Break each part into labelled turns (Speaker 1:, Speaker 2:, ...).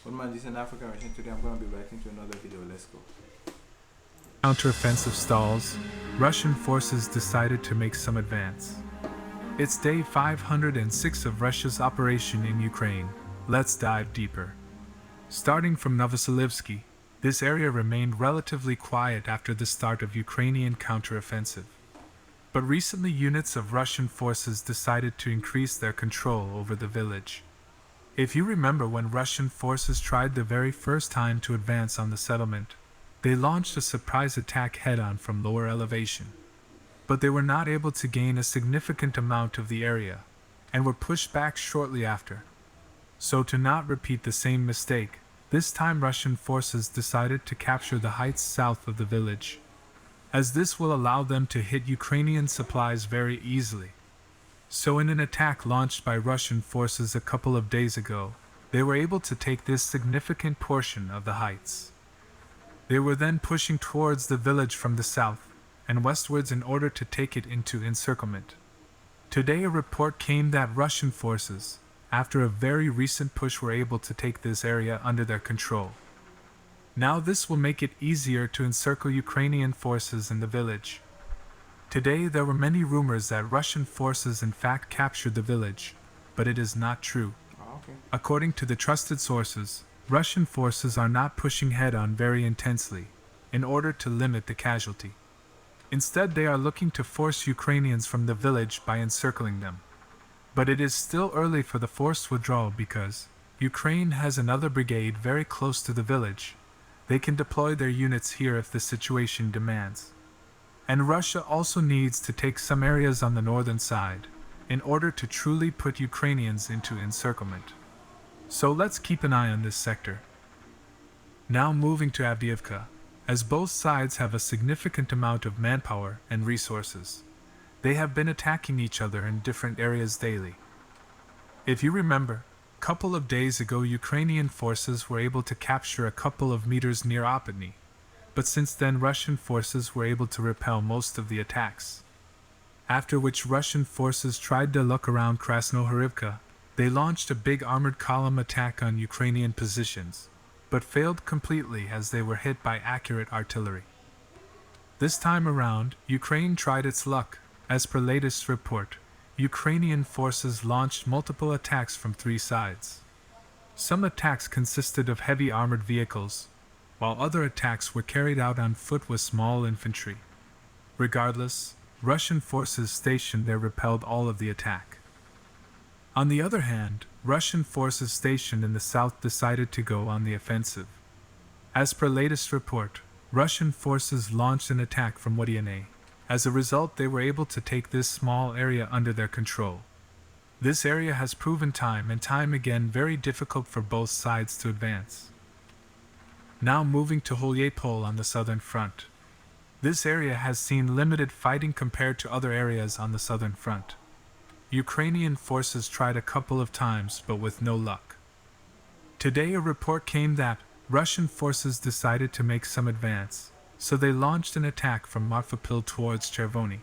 Speaker 1: What man, this is an African Russian. Today I'm going to be reacting to another video. Let's go.
Speaker 2: Counteroffensive stalls, Russian forces decided to make some advance. It's day 506 of Russia's operation in Ukraine. Let's dive deeper. Starting from Novoselivsky, this area remained relatively quiet after the start of Ukrainian counteroffensive. But recently units of Russian forces decided to increase their control over the village. If you remember when Russian forces tried the very first time to advance on the settlement, they launched a surprise attack head-on from lower elevation. But they were not able to gain a significant amount of the area, and were pushed back shortly after. So to not repeat the same mistake, this time Russian forces decided to capture the heights south of the village, as this will allow them to hit Ukrainian supplies very easily. So in an attack launched by Russian forces a couple of days ago, they were able to take this significant portion of the heights. They were then pushing towards the village from the south and westwards in order to take it into encirclement. Today a report came that Russian forces, after a very recent push, were able to take this area under their control. Now this will make it easier to encircle Ukrainian forces in the village. Today there were many rumors that Russian forces in fact captured the village, but it is not true.
Speaker 1: Okay.
Speaker 2: According to the trusted sources, Russian forces are not pushing head-on very intensely, in order to limit the casualty. Instead they are looking to force Ukrainians from the village by encircling them. But it is still early for the forced withdrawal because Ukraine has another brigade very close to the village. They can deploy their units here if the situation demands. And Russia also needs to take some areas on the northern side, in order to truly put Ukrainians into encirclement. So let's keep an eye on this sector. Now moving to Avdiivka, as both sides have a significant amount of manpower and resources, they have been attacking each other in different areas daily. If you remember, a couple of days ago Ukrainian forces were able to capture a couple of meters near Opatny, but since then Russian forces were able to repel most of the attacks. After which Russian forces tried to look around Krasnohorivka, they launched a big armored column attack on Ukrainian positions, but failed completely as they were hit by accurate artillery. This time around, Ukraine tried its luck. As per latest report, Ukrainian forces launched multiple attacks from 3 sides. Some attacks consisted of heavy armored vehicles, while other attacks were carried out on foot with small infantry. Regardless, Russian forces stationed there repelled all of the attack. On the other hand, Russian forces stationed in the south decided to go on the offensive. As per latest report, Russian forces launched an attack from Wodiane. As a result, they were able to take this small area under their control. This area has proven time and time again very difficult for both sides to advance. Now moving to Holyapol on the southern front. This area has seen limited fighting compared to other areas on the southern front. Ukrainian forces tried a couple of times but with no luck. Today a report came that Russian forces decided to make some advance, so they launched an attack from Marfapil towards Chervony.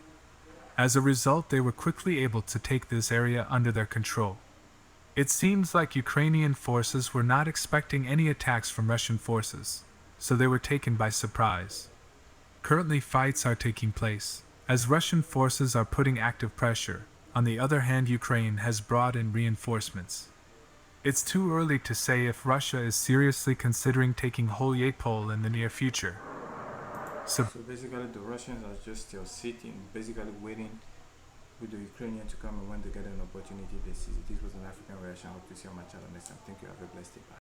Speaker 2: As a result, they were quickly able to take this area under their control. It seems like Ukrainian forces were not expecting any attacks from Russian forces, so they were taken by surprise. Currently fights are taking place, as Russian forces are putting active pressure. On the other hand, Ukraine has brought in reinforcements. It's too early to say if Russia is seriously considering taking Holyapol in the near future.
Speaker 1: So basically the Russians are just still sitting, basically waiting with the Ukrainians to come, and when they get an opportunity they seize it. This was an African reaction. I hope to see you on my channel next time. Thank you. Have a blessed day. Bye.